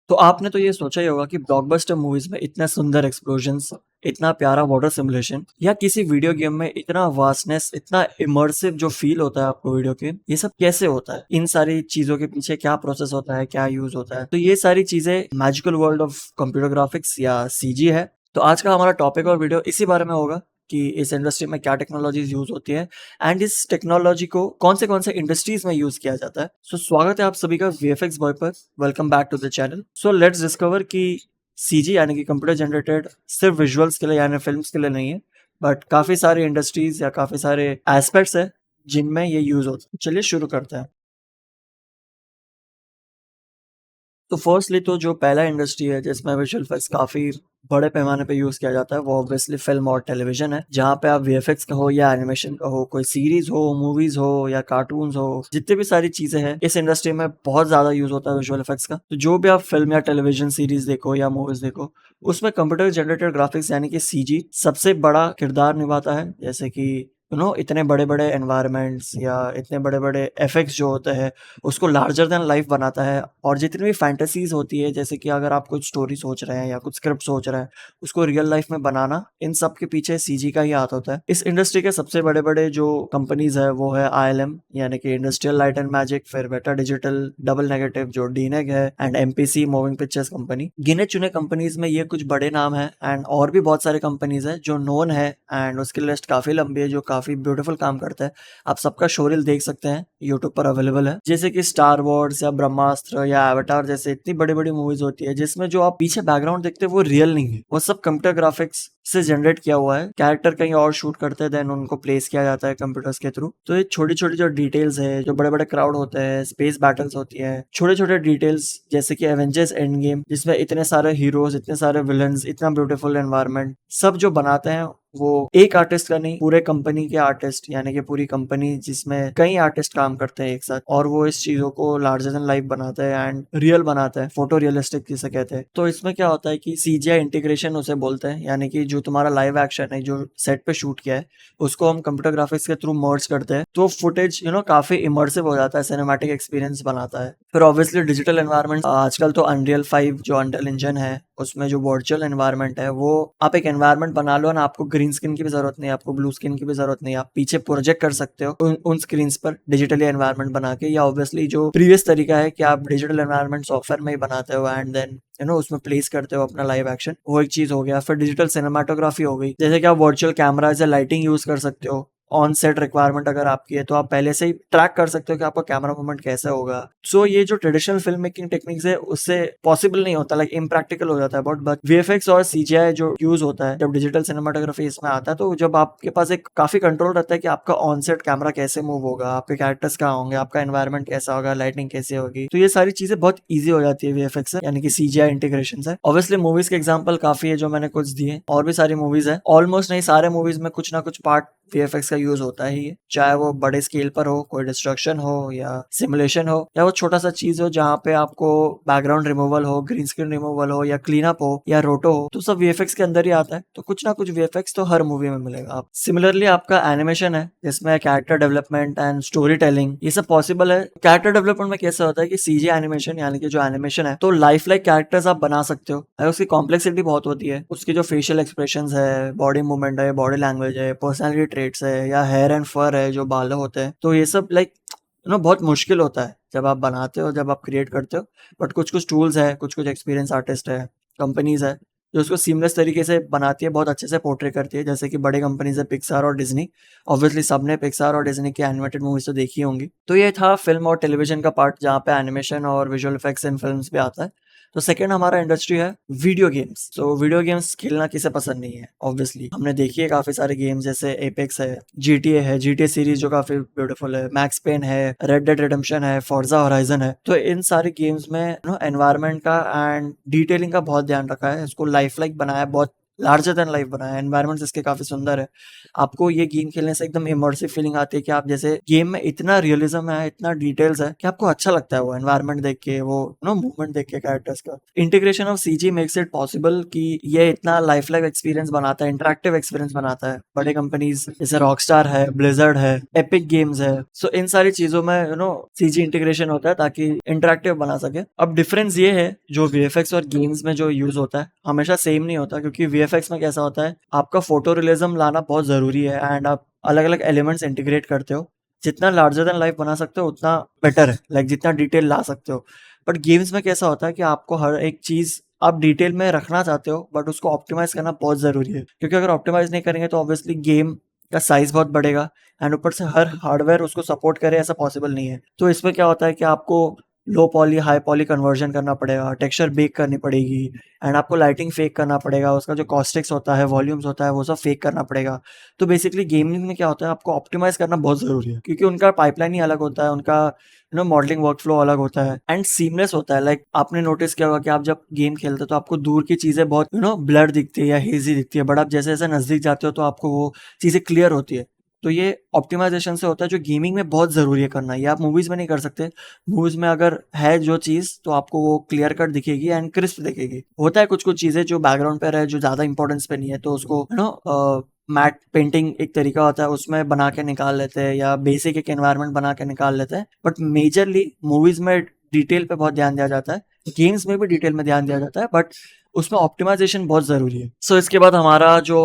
तो आपने तो ये सोचा ही होगा कि ब्लॉकबस्टर मूवीज में इतने सुंदर एक्सप्लोजन्स, इतना प्यारा वाटर सिमुलेशन या किसी वीडियो गेम में इतना वास्टनेस, इतना इमर्सिव जो फील होता है आपको वीडियो गेम, ये सब कैसे होता है? इन सारी चीजों के पीछे क्या प्रोसेस होता है, क्या यूज होता है? तो ये सारी चीजें magical world of computer graphics या सीजी है। तो आज का हमारा टॉपिक और वीडियो इसी बारे में होगा कि इस इंडस्ट्री में क्या टेक्नोलॉजीज यूज होती है एंड इस टेक्नोलॉजी को कौन से इंडस्ट्रीज में यूज किया जाता है। सो स्वागत है आप सभी का वीएफएक्स बॉय पर। Welcome back to the channel. So let's discover कि सीजी यानी कि कंप्यूटर जनरेटेड सिर्फ विजुअल्स के लिए यानी फिल्म्स के लिए नहीं है, बट काफी सारे इंडस्ट्रीज या काफी सारे एस्पेक्ट्स है जिनमें ये यूज होता है। चलिए शुरू करते हैं। तो फर्स्टली तो जो पहला इंडस्ट्री है जिसमें विजुअल इफेक्ट्स काफी बड़े पैमाने पे यूज किया जाता है वो ऑब्वियसली फिल्म और टेलीविजन है, जहाँ पे आप वीएफएक्स का हो या एनिमेशन का हो, कोई सीरीज हो, मूवीज हो या कार्टून्स हो, जितनी भी सारी चीजें हैं इस इंडस्ट्री में बहुत ज्यादा यूज होता है विजुअल इफेक्ट्स का। तो जो भी आप फिल्म या टेलीविजन सीरीज देखो या मूवीज देखो, उसमें कंप्यूटर जनरेटेड ग्राफिक्स यानी कि सीजी सबसे बड़ा किरदार निभाता है। जैसे कि इतने बड़े बड़े एनवायरमेंट्स या इतने बड़े बड़े इफेक्ट्स जो होते हैं उसको लार्जर देन लाइफ बनाता है। और जितनी भी फैंटेसीज होती है, जैसे कि अगर आप कुछ स्टोरी सोच रहे हैं या कुछ स्क्रिप्ट सोच रहे हैं, उसको रियल लाइफ में बनाना, इन सब के पीछे सीजी का ही हाथ होता है। इस इंडस्ट्री के सबसे बड़े बड़े जो कंपनीज है वो है आईएलएम यानी कि इंडस्ट्रियल लाइट एंड मैजिक, फिर बेटा डिजिटल, डबल नेगेटिव जो डीनेग है, and MPC moving pictures company. गिने चुने कंपनीज में ये कुछ बड़े नाम है एंड और भी बहुत सारे कंपनीज है जो नोन है एंड उसकी लिस्ट काफी लंबी है, जो काफी ब्यूटीफुल काम करता है। आप सबका शोरील देख सकते हैं, यूट्यूब पर अवेलेबल है। जैसे कि स्टार वॉर्स या ब्रह्मास्त्र या एवाटार जैसे इतनी बड़ी बड़ी मूवीज होती है जिसमें जो आप पीछे बैकग्राउंड देखते हैं वो रियल नहीं है, वो सब कंप्यूटर ग्राफिक्स से जनरेट किया हुआ है। कैरेक्टर कहीं और शूट करते हैं, देन उनको प्लेस किया जाता है कंप्यूटर्स के थ्रू। तो ये छोटी छोटी जो डिटेल्स है, जो बड़े बड़े क्राउड होते हैं, स्पेस बैटल्स होती है, छोटे छोटे डिटेल्स जैसे कि एवेंजर्स एंड गेम जिसमें इतने सारे हीरोज, इतने सारे विलन्स, इतना ब्यूटीफुल एनवायरनमेंट, सब जो बनाते हैं वो एक आर्टिस्ट का नहीं, पूरे कंपनी के आर्टिस्ट यानी कि पूरी कंपनी जिसमें कई आर्टिस्ट काम करते हैं एक साथ, और वो इस चीजों को लार्जर देन लाइफ बनाते हैं एंड रियल बनाते हैं, फोटो रियलिस्टिक जिसे कहते हैं। तो इसमें क्या होता है कि सीजीआई इंटीग्रेशन उसे बोलते हैं, यानी कि जो तुम्हारा लाइव एक्शन है जो सेट पे शूट किया है उसको हम कंप्यूटर ग्राफिक्स के थ्रू मर्ज करते हैं, तो फुटेज काफी इमर्सिव हो जाता है, सिनेमैटिक एक्सपीरियंस बनाता है। फिर ऑब्वियसली डिजिटल एनवायरनमेंट, आजकल तो अनरियल 5 जो अनरियल इंजन है उसमें जो वर्चुअल एनवायरनमेंट है, वो आप एक एनवायरनमेंट बना लो ना, आपको ग्रीन स्क्रीन की भी जरूरत नहीं, आपको ब्लू स्क्रीन की भी जरूरत नहीं, आप पीछे प्रोजेक्ट कर सकते हो उन स्क्रीन पर डिजिटली एनवायरनमेंट बना के। या ऑब्वियसली जो प्रीवियस तरीका है कि आप डिजिटल एनवायरनमेंट सॉफ्टवेयर में ही बनाते हो एंड देन उसमें प्लेस करते हो अपना लाइव एक्शन, वो एक चीज हो गया। फिर डिजिटल सिनेमाटोग्राफी हो गई, जैसे कि आप वर्चुअल कैमराज या लाइटिंग यूज कर सकते हो। ऑन सेट रिक्वायरमेंट अगर आपकी है तो आप पहले से ही ट्रैक कर सकते हो कि आपका कैमरा मूवमेंट कैसा होगा। सो ये जो ट्रेडिशनल फिल्म मेकिंग टेक्निक्स है उससे पॉसिबल नहीं होता, लाइक इम्प्रैक्टिकल हो जाता है बहुत। बट वीएफएक्स और सीजीआई जो यूज होता है जब डिजिटल सिनेमाटोग्राफी इसमें आता है, तो जब आपके पास एक काफी कंट्रोल रहता है कि आपका ऑन सेट कैमरा कैसे मूव होगा, आपके कैरेक्टर्स कहाँ होंगे, आपका एनवायरमेंट कैसा होगा, लाइटिंग कैसी होगी, तो ये सारी चीजें बहुत ईजी हो जाती है वीएफएक्स से, यानी कि सीजीआई इंटीग्रेशन से। ऑब्वियसली मूवीज के एग्जाम्पल काफी है जो मैंने कुछ दिए, और भी सारी मूवीज है। ऑलमोस्ट नहीं, सारे मूवीज में कुछ ना कुछ पार्ट वीएफएक्स का यूज होता ही है, चाहे वो बड़े स्केल पर हो, कोई डिस्ट्रक्शन हो या सिमुलेशन हो, या वो छोटा सा चीज हो जहाँ पे आपको बैकग्राउंड रिमूवल हो, ग्रीन स्क्रीन रिमूवल हो या क्लीन अप हो या रोटो हो, तो सब वीएफएक्स के अंदर ही आता है। तो कुछ ना कुछ वीएफएक्स तो हर मूवी में मिलेगा आप। सिमिलरली आपका एनिमेशन है जिसमें character development and story telling ये सब पॉसिबल है। कैरेक्टर डेवलपमेंट में कैसा होता है कि सीजी एनिमेशन यानी कि जो एनिमेशन है, तो लाइफ लाइक कैरेक्टर्स आप बना सकते हो, उसकी कॉम्प्लेक्सिटी बहुत होती है, उसकी जो फेशियल एक्सप्रेशन है, बॉडी मूवमेंट है, बॉडी लैंग्वेज है, पर्सनैलिटी ट्रेट्स है, या हेयर एंड फर है जो बाल होते हैं, तो ये सब लाइक बहुत मुश्किल होता है जब आप बनाते हो, जब आप क्रिएट करते हो। बट कुछ कुछ टूल्स है, कुछ कुछ एक्सपीरियंस आर्टिस्ट है, कंपनीज है जो उसको सीमलेस तरीके से बनाती है, बहुत अच्छे से पोर्ट्रे करती है। जैसे कि बड़े कंपनीज है पिक्सार और डिज्नी। ऑब्वियसली सबने पिक्सार और डिज्नी की एनिमेटेड मूवीज तो देखी होंगी। तो ये था फिल्म और टेलीविजन का पार्ट जहाँ पे एनिमेशन और विजुअल इफेक्ट्स इन फिल्म्स भी आता है। तो सेकंड हमारा इंडस्ट्री है वीडियो गेम्स। तो वीडियो गेम्स खेलना किसे पसंद नहीं है, ऑब्वियसली हमने देखी है काफी सारे गेम्स, जैसे एपेक्स है, जीटीए सीरीज जो काफी ब्यूटीफुल है, मैक्स पेन है, रेड डेड रिडेम्पशन है, फोर्जा होराइजन है। तो इन सारे गेम्स में एनवायरनमेंट का एंड डिटेलिंग का बहुत ध्यान रखा है, इसको लाइफ लाइक बनाया है, बहुत लार्जर देन लाइफ बनाया है, एनवायरनमेंट्स इसके काफ़ी सुंदर है। आपको ये गेम खेलने से एकदम इमर्सिव फीलिंग आती है कि आप जैसे गेम में इतना रियलिज़्म है, इतना डिटेल्स है कि आपको अच्छा लगता है वो एनवायरनमेंट देख के, वो मूवमेंट देख के कैरेक्टर्स का। Integration of CG makes it possible कि ये इतना लाइफ एक्सपीरियंस बनाता है, इंटरैक्टिव एक्सपीरियंस बनाता है। बड़े कंपनीज जैसे रॉकस्टार है, ब्लिज़र्ड है, एपिक गेम्स है, सो इन सारी चीज़ों में सीजी इंटीग्रेशन होता है ताकि इंटरैक्टिव बना सके। अब डिफरेंस ये है जो वीएफएक्स और गेम्स में जो यूज़ होता है हमेशा सेम नहीं होता, क्योंकि वीएफएक्स में कैसा होता है, आपका फोटो रियलिज्म लाना बहुत ज़रूरी है एंड आप अलग-अलग एलिमेंट्स इंटीग्रेट करते हो। जितना लार्जर देन लाइफ बना सकते हो उतना बेटर है, जितना डिटेल ला सकते हो। बट गेम्स में कैसा होता है कि आपको हर एक चीज़ आप डिटेल में रखना चाहते हो, बट उसको ऑप्टिमाइज़ करना बहुत ज़रूरी है। क्योंकि अगर ऑप्टिमाइज़ नहीं करेंगे तो ऑब्वियसली गेम का साइज़ बहुत बढ़ेगा एंड ऊपर से हर हार्डवेयर उसको सपोर्ट करे ऐसा पॉसिबल नहीं है। तो इसमें क्या होता है कि आपको लो पॉली, हाई पॉली कन्वर्जन करना पड़ेगा, टेक्सचर बेक करनी पड़ेगी एंड आपको लाइटिंग फेक करना पड़ेगा, उसका जो कॉस्टिक्स होता है, वॉल्यूम्स होता है, वो सब फेक करना पड़ेगा। तो बेसिकली गेमिंग में क्या होता है, आपको ऑप्टिमाइज़ करना बहुत ज़रूरी है, क्योंकि उनका पाइपलाइन ही अलग होता है, उनका मॉडलिंग वर्कफ्लो अलग होता है एंड सीमलेस होता है। आपने नोटिस किया होगा कि आप जब गेम खेलते हो तो आपको दूर की चीज़ें बहुत ब्लर दिखती है या हेज़ी दिखती है, बट आप जैसे-जैसे नज़दीक जाते हो तो आपको वो चीज़ें क्लियर होती है। तो ये ऑप्टिमाइज़ेशन से होता है, जो गेमिंग में बहुत ज़रूरी है करना। ये आप मूवीज़ में नहीं कर सकते। मूवीज़ में अगर है जो चीज़ तो आपको वो क्लियर कट दिखेगी एंड क्रिस्प दिखेगी। होता है कुछ-कुछ चीज़ें जो बैकग्राउंड पे रहे, जो ज़्यादा इंपॉर्टेंस पे नहीं है, तो उसको मैट पेंटिंग एक तरीका होता है, उसमें बना के निकाल लेते हैं या बेसिक एक एनवायरनमेंट बना के निकाल लेते हैं। बट मेजरली मूवीज़ में डिटेल पे बहुत ध्यान दिया जाता है। गेम्स में भी डिटेल में ध्यान दिया जाता है, बट उसमें ऑप्टिमाइजेशन बहुत ज़रूरी है। सो इसके बाद हमारा जो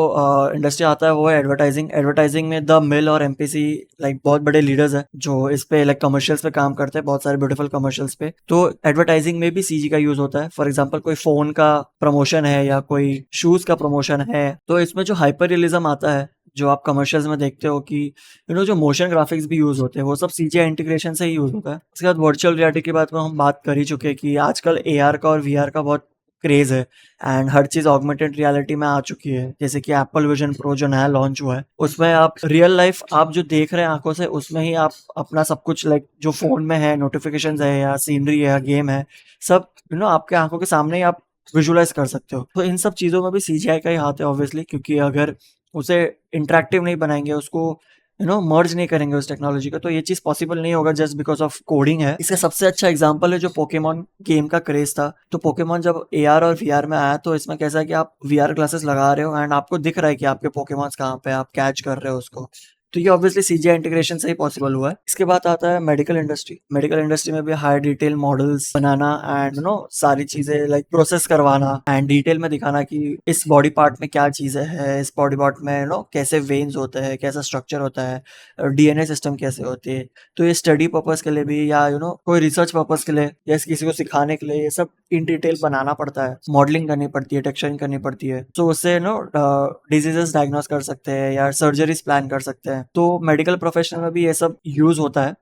इंडस्ट्री आता है वो है एडवर्टाइजिंग। एडवर्टाइजिंग में द मिल और एमपीसी बहुत बड़े लीडर्स हैं जो इस पे कमर्शियल्स पे काम करते हैं, बहुत सारे ब्यूटीफुल कमर्शियल्स पे। तो एडवर्टाइजिंग में भी सीजी का यूज़ होता है। फॉर एग्जांपल कोई फ़ोन का प्रमोशन है या कोई शूज़ का प्रमोशन है, तो इसमें जो हाइपर रियलिज़्म आता है, जो आप कमर्शियल्स में देखते हो कि जो मोशन ग्राफिक्स भी यूज़ होते हैं, वो सब सीजीआई इंटीग्रेशन से ही यूज़ होता है। उसके बाद वर्चुअल रियलिटी की बात में हम बात कर ही चुके हैं कि आजकल एआर का और वीआर का बहुत क्रेज़ है and her cheese augmented reality में आ चुकी है। जैसे कि एप्पल विजन प्रो जो नया लॉन्च हुआ है, उसमें आप रियल लाइफ आप जो देख रहे हैं आँखों से, उसमें ही आप अपना सब कुछ जो फ़ोन में है, नोटिफ़िकेशंस है या सीनरी है या गेम है, सब आपके आँखों के सामने ही आप विजुअलाइज़ कर सकते हो। तो इन सब चीज़ों में भी सीजीआई का ही हाथ है ऑब्वियसली, क्योंकि अगर उसे इंटरैक्टिव नहीं बनाएँगे, उसको मर्ज नहीं करेंगे उस टेक्नोलॉजी को, तो ये चीज़ पॉसिबल नहीं होगा जस्ट बिकॉज़ ऑफ कोडिंग है। इसका सबसे अच्छा एग्जांपल है जो पोकेमॉन गेम का क्रेज़ था। तो पोकेमॉन जब एआर और वीआर में आया, तो इसमें कैसा है कि आप वीआर ग्लासेस लगा रहे हो एंड आपको दिख रहा है कि आपके पोकेमॉन्स कहाँ पे हैं, आप कैच कर रहे हो उसको। तो ये ऑब्वियसली सीजीआई इंटीग्रेशन से ही पॉसिबल हुआ है। इसके बाद आता है मेडिकल इंडस्ट्री। मेडिकल इंडस्ट्री में भी high detail models banana and सारी चीज़ें प्रोसेस करवाना एंड डिटेल में दिखाना कि इस बॉडी पार्ट में क्या चीज़ें हैं, इस बॉडी पार्ट में कैसे वेन्स होते हैं, कैसा स्ट्रक्चर होता है, डीएनए सिस्टम कैसे होती है। तो ये स्टडी पर्पस के लिए भी या कोई रिसर्च पर्पस के लिए या किसी को सिखाने के लिए ये सब इन डिटेल बनाना पड़ता है, मॉडलिंग करनी पड़ती है, टेक्सचरिंग करनी पड़ती है। तो उससे डिजीजेस डायग्नोस कर सकते हैं या सर्जरीज प्लान कर सकते हैं। तो मेडिकल प्रोफेशन में भी ये सब यूज होता है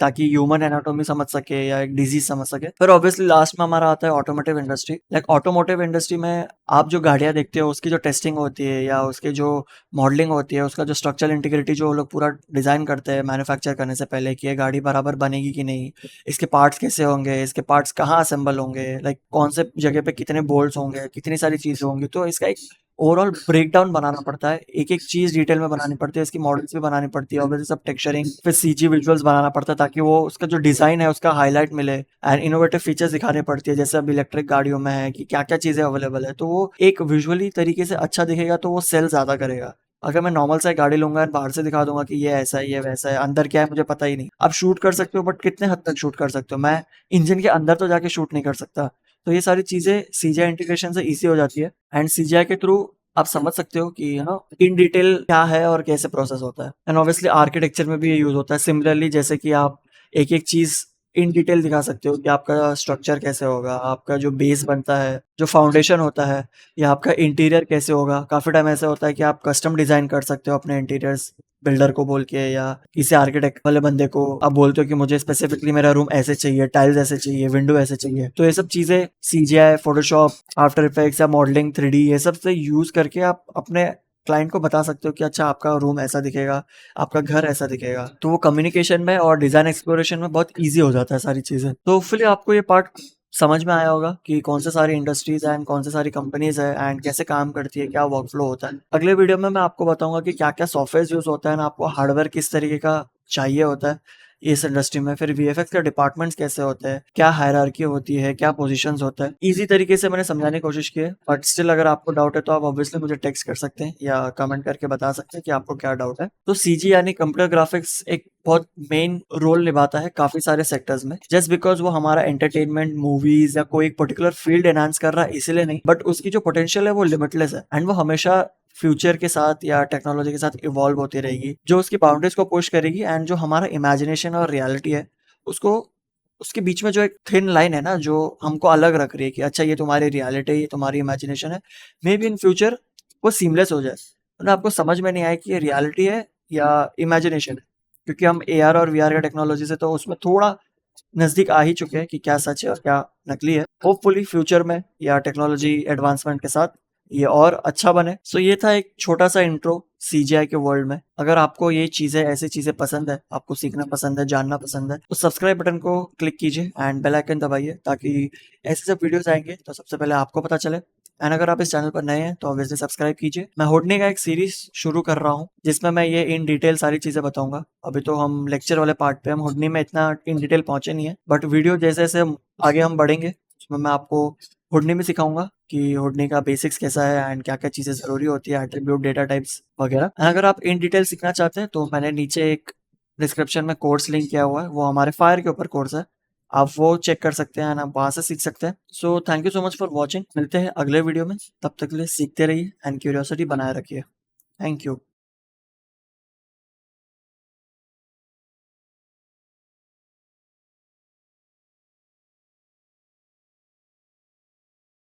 ताकि ह्यूमन एनाटॉमी समझ सके या एक डिजीज समझ सके। फिर ऑब्वियसली लास्ट में हमारा आता है ऑटोमोटिव इंडस्ट्री। ऑटोमोटिव इंडस्ट्री में आप जो गाड़ियां देखते हो उसकी जो टेस्टिंग होती है या उसकी जो मॉडलिंग होती है, उसका जो स्ट्रक्चरल इंटीग्रिटी जो लोग पूरा डिजाइन करते हैं मैन्युफैक्चर करने से पहले कि ये गाड़ी बराबर बनेगी कि नहीं, इसके पार्ट्स कैसे होंगे, इसके पार्ट्स कहाँ असेंबल होंगे, कौन से जगह पे कितने बोल्ट्स होंगे, कितनी सारी चीजें होंगी। तो इसका एक ओवरऑल ब्रेकडाउन बनाना पड़ता है, एक-एक चीज़ डिटेल में बनानी पड़ती है, इसकी मॉडल्स भी बनानी पड़ती है, ऑब्वियसली सब टेक्सचरिंग, फिर सीजी विजुअल्स बनाना पड़ता है ताकि वो उसका जो डिज़ाइन है उसका हाईलाइट मिले एंड इनोवेटिव फीचर्स दिखानी पड़ती है, जैसे अब इलेक्ट्रिक गाड़ियों में है कि क्या-क्या चीज़ें अवेलेबल है। तो वो एक विजुअली तरीके से अच्छा दिखेगा तो वो सेल ज़्यादा करेगा। अगर मैं नॉर्मल सा एक गाड़ी लूँगा एंड बाहर से दिखा दूँगा कि ये ऐसा है, ये वैसा है, अंदर क्या है मुझे पता ही नहीं। आप शूट कर सकते हो बट कितने हद तक शूट कर सकते हो? मैं इंजन के अंदर तो जाके शूट नहीं कर सकता। तो ये सारी चीज़ें सीजीआई इंटीग्रेशन से ईज़ी हो जाती है एंड सीजीआई के थ्रू आप समझ सकते हो कि इन डिटेल क्या है और कैसे प्रोसेस होता है। एंड ऑब्वियसली आर्किटेक्चर में भी ये यूज होता है सिमिलरली, जैसे कि आप एक एक चीज इन डिटेल दिखा सकते हो कि आपका स्ट्रक्चर कैसे होगा, आपका जो बेस बनता है, जो फाउंडेशन होता है, या आपका इंटीरियर कैसे होगा। काफी टाइम ऐसा होता है कि आप कस्टम डिजाइन कर सकते हो अपने इंटीरियर्स बिल्डर को बोल के या किसी आर्किटेक्ट वाले बंदे को आप बोलते हो कि मुझे स्पेसिफिकली मेरा रूम ऐसे चाहिए, टाइल्स ऐसे चाहिए, विंडो ऐसे चाहिए। तो ये सब चीजें सीजीआई, फोटोशॉप, आफ्टर इफेक्ट्स या मॉडलिंग, 3D ये सब से यूज करके आप अपने क्लाइंट को बता सकते हो कि अच्छा आपका रूम ऐसा दिखेगा, आपका घर ऐसा दिखेगा। तो वो कम्युनिकेशन में और डिजाइन एक्सप्लोरेशन में बहुत ईजी हो जाता है सारी चीजें। तो फिर आपको ये पार्ट समझ में आया होगा कि कौन से सारी इंडस्ट्रीज एंड कौन से सारी कंपनीज है एंड कैसे काम करती है, क्या वर्कफ्लो होता है। अगले वीडियो में मैं आपको बताऊंगा कि क्या क्या सॉफ्टवेयर यूज होता है, आपको हार्डवेयर किस तरीके का चाहिए होता है इस इंडस्ट्री में, फिर वीएफएक्स के डिपार्टमेंट्स कैसे होते हैं, क्या हायरार्की होती है, क्या पोजीशंस होता है। इजी तरीके से मैंने समझाने की कोशिश की है, बट स्टिल अगर आपको डाउट है तो आप ऑब्वियसली मुझे टेक्स्ट कर सकते हैं या कमेंट करके बता सकते हैं कि आपको क्या डाउट है। तो सीजी यानी कंप्यूटर ग्राफिक्स एक बहुत मेन रोल निभाता है काफी सारे सेक्टर्स में, जस्ट बिकॉज वो हमारा एंटरटेनमेंट, मूवीज या कोई एक पर्टिकुलर फील्ड एनहांस कर रहा है इसलिए नहीं, बट उसकी जो पोटेंशियल है वो लिमिटलेस है एंड वो हमेशा फ्यूचर के साथ या टेक्नोलॉजी के साथ इवॉल्व होती रहेगी, जो उसकी बाउंड्रीज को पुश करेगी एंड जो हमारा इमेजिनेशन और रियलिटी है उसको, उसके बीच में जो एक थिन लाइन है ना जो हमको अलग रख रही है कि अच्छा ये तुम्हारी रियलिटी है, ये तुम्हारी इमेजिनेशन है, मे बी इन फ्यूचर वो सीमलेस हो जाए तो आपको समझ में नहीं आए कि ये रियलिटी है या इमेजिनेशन है, क्योंकि हम एआर और वीआर का टेक्नोलॉजी से तो उसमें थोड़ा नजदीक आ ही चुके हैं कि क्या सच है और क्या नकली है। होपफुली फ्यूचर में या टेक्नोलॉजी एडवांसमेंट के साथ ये और अच्छा बने। सो ये था एक छोटा सा इंट्रो सीजीआई के वर्ल्ड में। अगर आपको ये चीजें, ऐसी चीजें पसंद है, आपको सीखना पसंद है, जानना पसंद है, तो सब्सक्राइब बटन को क्लिक कीजिए एंड बेल आइकन दबाइए ताकि ऐसे सब वीडियोस आएंगे तो सबसे पहले आपको पता चले। एंड अगर आप इस चैनल पर नए हैं तो ऑब्वियसली सब्सक्राइब कीजिए। मैं होडनी का एक सीरीज शुरू कर रहा हूँ जिसमें मैं ये इन डिटेल सारी चीजें बताऊंगा। अभी तो हम लेक्चर वाले पार्ट पे, हम होडनी में इतना इन डिटेल पहुंचे नहीं है, बट वीडियो जैसे जैसे आगे हम बढ़ेंगे उसमें मैं आपको हुडनी में सिखाऊंगा कि हुडनी का बेसिक्स कैसा है एंड क्या क्या चीज़ें ज़रूरी होती है, एट्रीब्यूट, डेटा टाइप्स वगैरह। अगर आप इन डिटेल सीखना चाहते हैं तो मैंने नीचे एक डिस्क्रिप्शन में कोर्स लिंक किया हुआ है, वो हमारे फायर के ऊपर कोर्स है, आप वो चेक कर सकते हैं एंड आप वहाँ से सीख सकते हैं। So thank you so much for watching. मिलते हैं अगले वीडियो में, तब तक के लिए सीखते रहिए एंड क्यूरियोसिटी बनाए रखिए। Thank you.